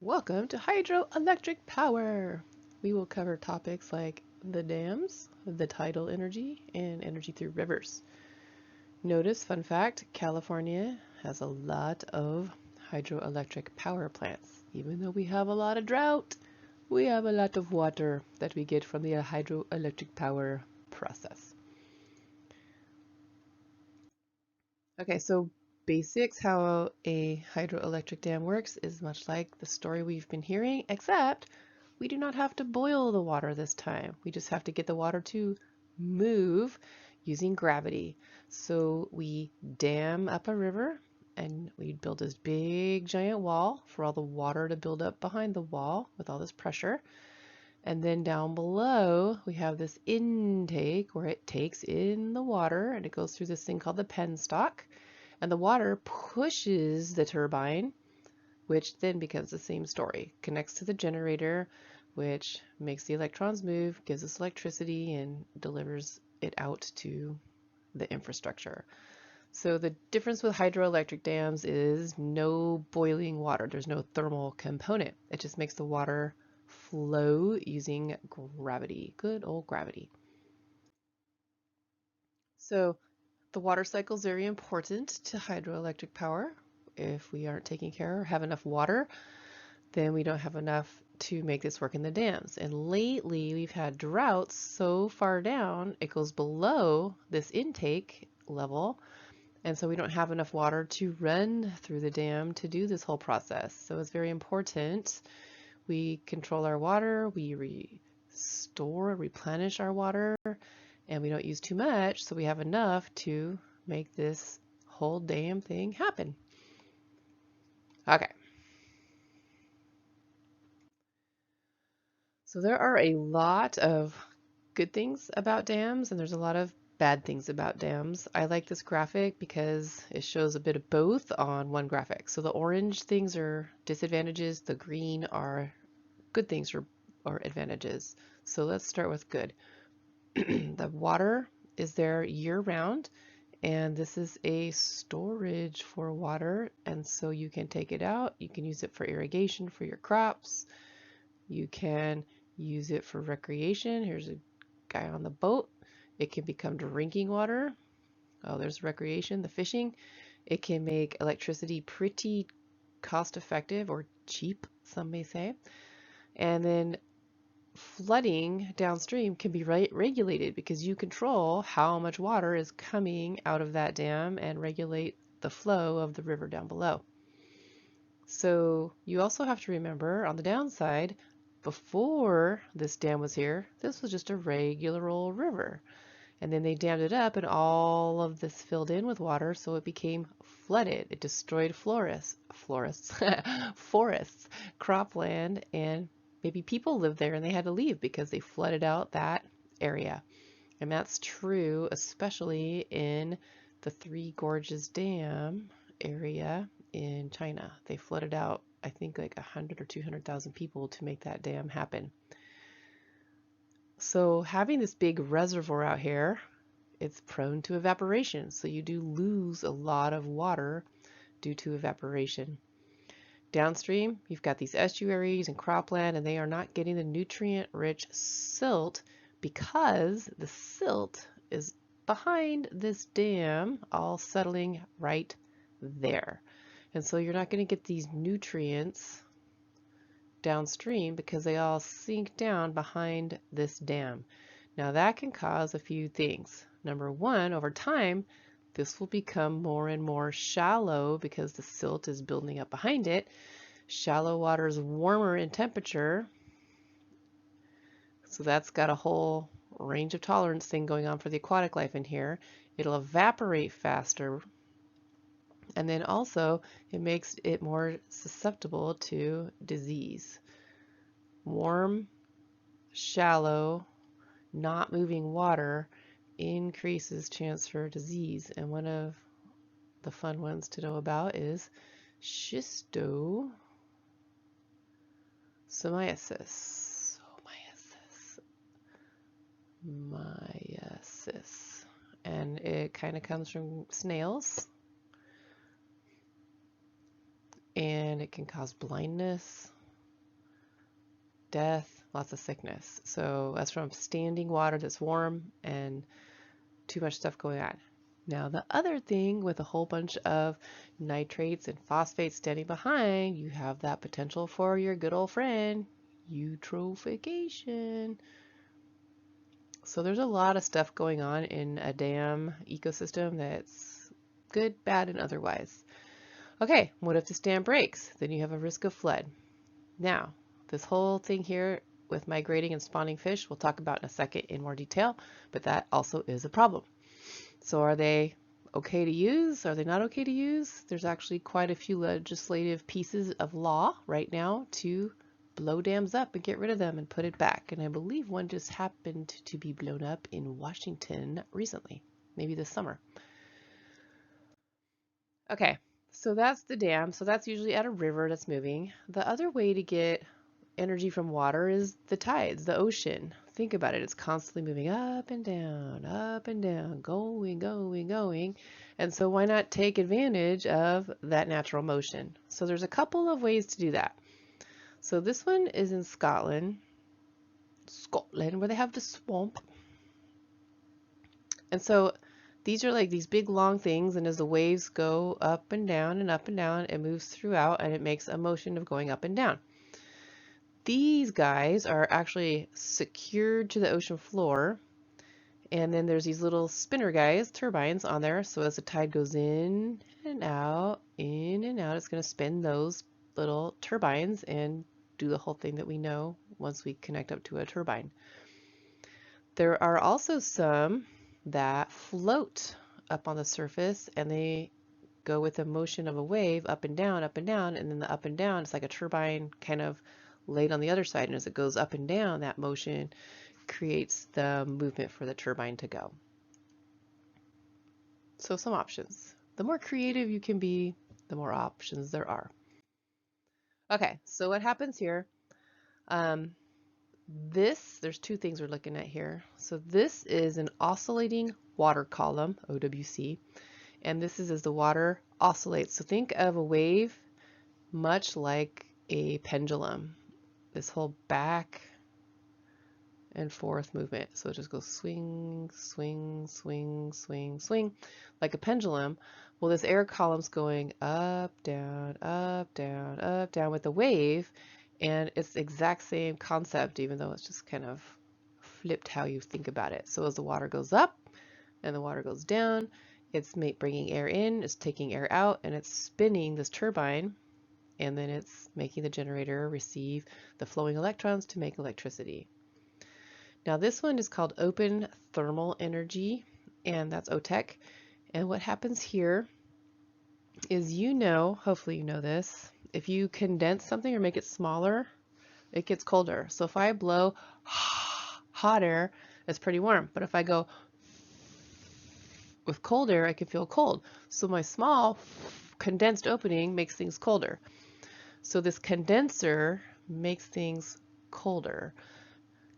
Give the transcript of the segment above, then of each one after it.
Welcome to Hydroelectric Power. We will cover topics like the dams, the tidal energy, and energy through rivers. Notice, fun fact, California has a lot of hydroelectric power plants. Even though we have a lot of drought, we have a lot of water that we get from the hydroelectric power process. Okay, so basics how a hydroelectric dam works is much like the story we've been hearing, except we do not have to boil the water this time. We just have to get the water to move using gravity. So we dam up a river and we build this big giant wall for all the water to build up behind the wall with all this pressure. And then down below, we have this intake where it takes in the water and it goes through this thing called the penstock. And the water pushes the turbine, which then becomes the same story. Connects to the generator, which makes the electrons move, gives us electricity, and delivers it out to the infrastructure. So the difference with hydroelectric dams is no boiling water. There's no thermal component. It just makes the water flow using gravity. Good old gravity. So the water cycle is very important to hydroelectric power. If we aren't taking care or have enough water, then we don't have enough to make this work in the dams. And lately we've had droughts so far down, it goes below this intake level. And so we don't have enough water to run through the dam to do this whole process. So it's very important we control our water, we replenish our water, and we don't use too much so we have enough to make this whole damn thing happen. Okay. So there are a lot of good things about dams and there's a lot of bad things about dams. I like this graphic because it shows a bit of both on one graphic. So the orange things are disadvantages, the green are good things or advantages. So let's start with good. The water is there year-round, and this is a storage for water, and so you can take it out, you can use it for irrigation for your crops, you can use it for recreation. Here's a guy on the boat. It can become drinking water. Oh, there's recreation, the fishing. It can make electricity pretty cost effective or cheap, some may say. And then flooding downstream can be regulated because you control how much water is coming out of that dam and regulate the flow of the river down below. So you also have to remember on the downside, before this dam was here, this was just a regular old river. And then they dammed it up and all of this filled in with water, so it became flooded. It destroyed forests, cropland, and maybe people lived there and they had to leave because they flooded out that area. And that's true especially in the Three Gorges Dam area in China. They flooded out, I think, like 100 or 200,000 people to make that dam happen. So having this big reservoir out here, it's prone to evaporation. So you do lose a lot of water due to evaporation. Downstream, you've got these estuaries and cropland, and they are not getting the nutrient-rich silt because the silt is behind this dam, all settling right there. And so you're not going to get these nutrients downstream because they all sink down behind this dam. Now that can cause a few things. Number one, over time, this will become more and more shallow because the silt is building up behind it. Shallow water is warmer in temperature, so that's got a whole range of tolerance thing going on for the aquatic life in here. It'll evaporate faster, and then also it makes it more susceptible to disease. Warm, shallow, not moving water increases chance for disease, and one of the fun ones to know about is schistosomiasis. And it kind of comes from snails, and it can cause blindness, death, lots of sickness. So that's from standing water that's warm and too much stuff going on. Now the other thing with a whole bunch of nitrates and phosphates standing behind, you have that potential for your good old friend, eutrophication. So there's a lot of stuff going on in a dam ecosystem that's good, bad, and otherwise. Okay, what if this dam breaks? Then you have a risk of flood. Now, this whole thing here with migrating and spawning fish, we'll talk about in a second in more detail, but that also is a problem. So are they okay to use? Are they not okay to use? There's actually quite a few legislative pieces of law right now to blow dams up and get rid of them and put it back. And I believe one just happened to be blown up in Washington recently, maybe this summer. Okay, so that's the dam. So that's usually at a river that's moving. The other way to get energy from water is the tides, the ocean. Think about it. It's constantly moving up and down, going, going, going. And so why not take advantage of that natural motion? So there's a couple of ways to do that. So this one is in Scotland, where they have the swamp. And so these are like these big long things, and as the waves go up and down, it moves throughout and it makes a motion of going up and down. These guys are actually secured to the ocean floor, and then there's these little spinner guys, turbines on there, so as the tide goes in and out, it's going to spin those little turbines and do the whole thing that we know once we connect up to a turbine. There are also some that float up on the surface, and they go with the motion of a wave up and down, and then the up and down, it's like a turbine kind of laid on the other side, and as it goes up and down, that motion creates the movement for the turbine to go. So some options. The more creative you can be, the more options there are. Okay, so what happens here? There's two things we're looking at here. So this is an oscillating water column, OWC, and this is as the water oscillates. So think of a wave much like a pendulum. This whole back and forth movement. So it just goes swing, swing, swing, swing, swing, like a pendulum. Well, this air column's going up, down, up, down, up, down with the wave, and it's the exact same concept, even though it's just kind of flipped how you think about it. So as the water goes up and the water goes down, it's bringing air in, it's taking air out, and it's spinning this turbine, and then it's making the generator receive the flowing electrons to make electricity. Now this one is called open thermal energy, and that's OTEC. And what happens here is, hopefully you know this, if you condense something or make it smaller, it gets colder. So if I blow hot air, it's pretty warm. But if I go with cold air, I can feel cold. So my small condensed opening makes things colder. So this condenser makes things colder.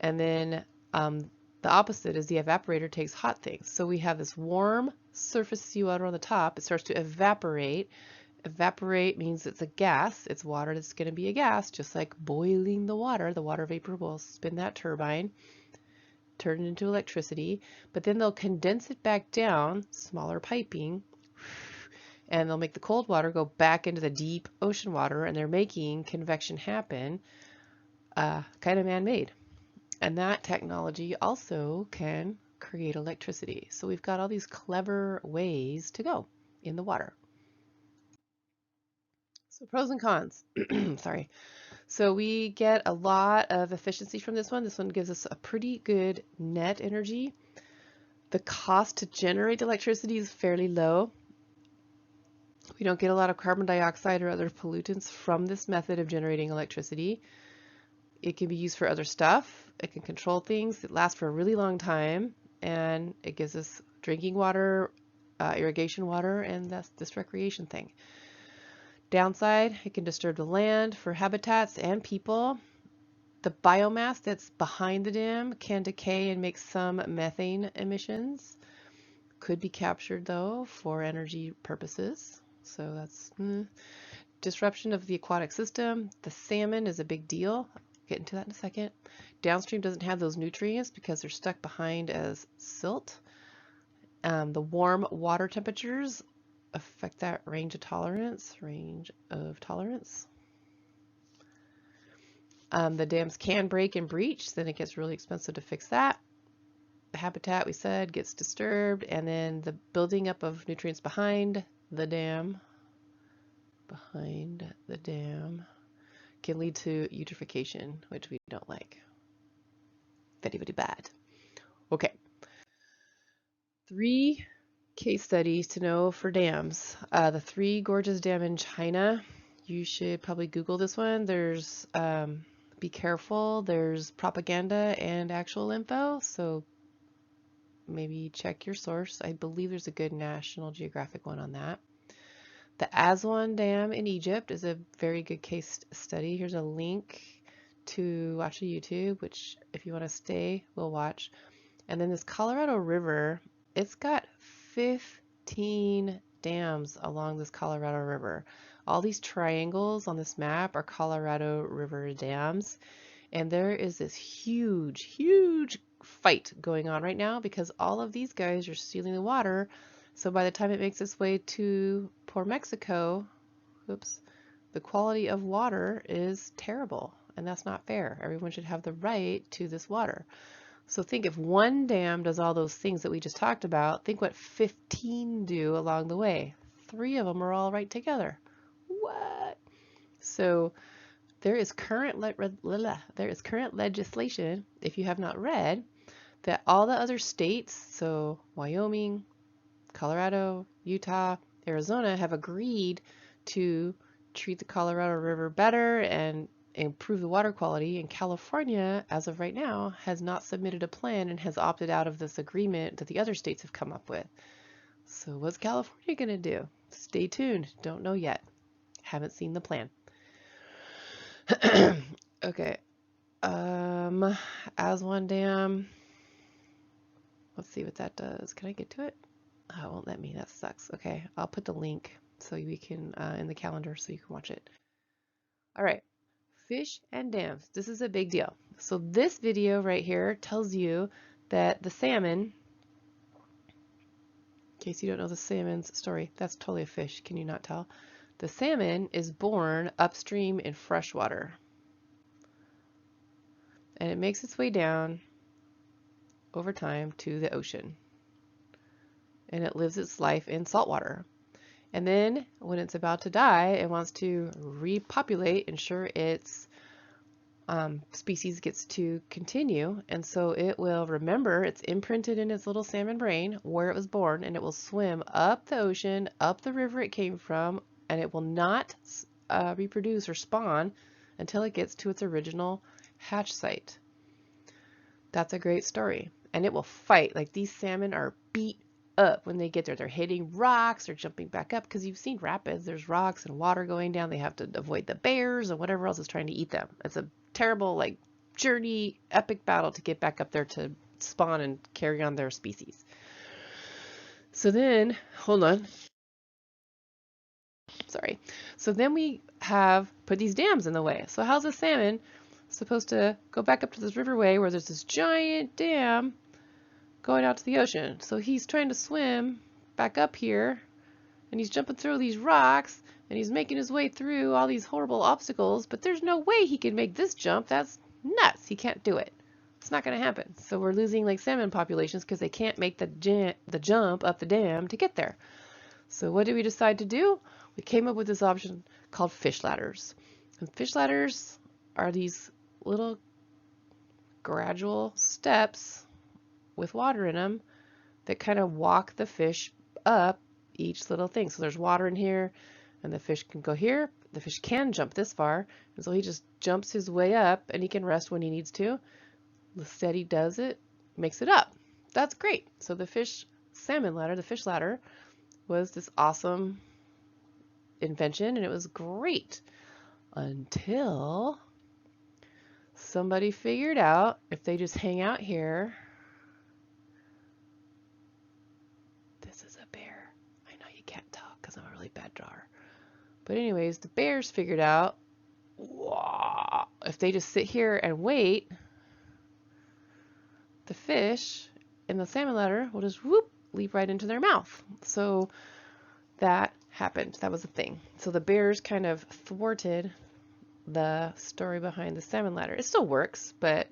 And then the opposite is the evaporator takes hot things. So we have this warm surface seawater on the top. It starts to evaporate. Evaporate means it's a gas. It's water that's going to be a gas, just like boiling the water. The water vapor will spin that turbine, turn it into electricity, but then they'll condense it back down, smaller piping, and they'll make the cold water go back into the deep ocean water, and they're making convection happen, kind of man-made. And that technology also can create electricity. So we've got all these clever ways to go in the water. So pros and cons. Sorry. So we get a lot of efficiency from this one. This one gives us a pretty good net energy. The cost to generate electricity is fairly low. We don't get a lot of carbon dioxide or other pollutants from this method of generating electricity. It can be used for other stuff. It can control things. It lasts for a really long time, and it gives us drinking water, irrigation water, and that's this recreation thing. Downside, it can disturb the land for habitats and people. The biomass that's behind the dam can decay and make some methane emissions. Could be captured though for energy purposes. So that's disruption of the aquatic system. The salmon is a big deal. Get into that in a second. Downstream doesn't have those nutrients because they're stuck behind as silt. The warm water temperatures affect that range of tolerance. The dams can break and breach, then it gets really expensive to fix that. The habitat, we said, gets disturbed, and then the building up of nutrients behind the dam can lead to eutrophication, which we don't like. Very, very bad. Okay. 3 case studies to know for dams. The Three Gorges Dam in China. You should probably Google this one. There's, be careful, there's propaganda and actual info, so maybe check your source. I believe there's a good National Geographic one on that. The Aswan Dam in Egypt is a very good case study. Here's a link to watch on YouTube, which if you want to stay, we'll watch. And then this Colorado River, it's got 15 dams along this Colorado River. All these triangles on this map are Colorado River dams. And there is this huge, huge fight going on right now because all of these guys are stealing the water. So by the time it makes its way to Port Mexico, the quality of water is terrible. And that's not fair. Everyone should have the right to this water. So think if one dam does all those things that we just talked about, think what 15 do along the way. 3 of them are all right together. What? So there is current legislation, if you have not read, that all the other states, so Wyoming, Colorado, Utah, Arizona, have agreed to treat the Colorado River better and improve the water quality. And California, as of right now, has not submitted a plan and has opted out of this agreement that the other states have come up with. So what's California going to do? Stay tuned. Don't know yet. Haven't seen the plan. Okay. Aswan Dam. Let's see what that does. Can I get to it? Oh, it won't let me. That sucks. Okay, I'll put the link so we can in the calendar so you can watch it. All right, fish and dams. This is a big deal. So this video right here tells you that the salmon, in case you don't know the salmon's story, that's totally a fish. Can you not tell? The salmon is born upstream in fresh water. And it makes its way down over time to the ocean. And it lives its life in saltwater. And then when it's about to die, it wants to repopulate, ensure its species gets to continue. And so it will remember, it's imprinted in its little salmon brain where it was born, and it will swim up the ocean, up the river it came from, and it will not reproduce or spawn until it gets to its original hatch site. That's a great story. And it will fight. Like, these salmon are beat up when they get there. They're hitting rocks, they're jumping back up, because you've seen rapids, there's rocks and water going down. They have to avoid the bears and whatever else is trying to eat them. It's a terrible, like, journey, epic battle to get back up there to spawn and carry on their species. So then, hold on. Sorry. So then we have put these dams in the way. So how's a salmon supposed to go back up to this riverway where there's this giant dam going out to the ocean? So he's trying to swim back up here, and he's jumping through these rocks, and he's making his way through all these horrible obstacles, but there's no way he can make this jump. That's nuts. He can't do it. It's not going to happen. So we're losing like salmon populations because they can't make the jump up the dam to get there. So what did we decide to do? We came up with this option called fish ladders. And fish ladders are these little gradual steps with water in them that kind of walk the fish up each little thing. So there's water in here, and the fish can go here. The fish can jump this far, and so he just jumps his way up, and he can rest when he needs to. The steady does it, makes it up. That's great. So the fish ladder was this awesome invention, and it was great until somebody figured out if they just hang out here. This is a bear. I know you can't tell because I'm a really bad drawer. But anyways, the bears figured out, wow, if they just sit here and wait, the fish in the salmon ladder will just whoop, leap right into their mouth. So that happened. That was a thing. So the bears kind of thwarted the story behind the salmon ladder. It still works, but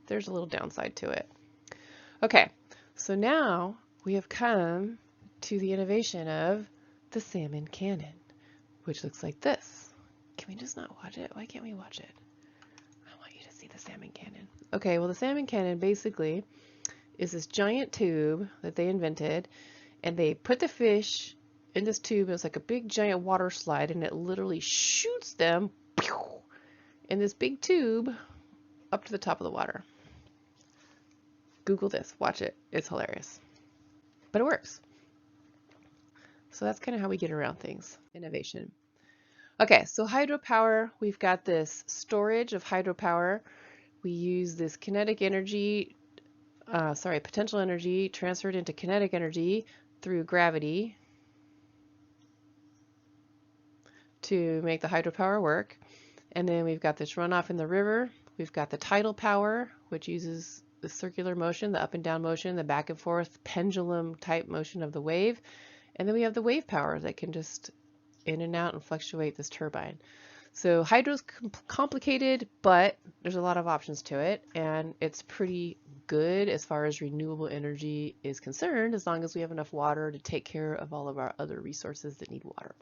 there's a little downside to it. Okay, so now we have come to the innovation of the salmon cannon, which looks like this. Can we just not watch it? Why can't we watch it? I want you to see the salmon cannon. Okay, well, the salmon cannon basically is this giant tube that they invented, and they put the fish in this tube. It's like a big giant water slide, and it literally shoots them in this big tube up to the top of the water. Google this, watch it, it's hilarious. But it works. So that's kind of how we get around things, innovation. Okay, so hydropower, we've got this storage of hydropower. We use this kinetic energy, potential energy transferred into kinetic energy through gravity to make the hydropower work. And then we've got this runoff in the river. We've got the tidal power, which uses the circular motion, the up and down motion, the back and forth pendulum type motion of the wave. And then we have the wave power that can just in and out and fluctuate this turbine. So hydro's complicated, but there's a lot of options to it, and it's pretty good as far as renewable energy is concerned, as long as we have enough water to take care of all of our other resources that need water.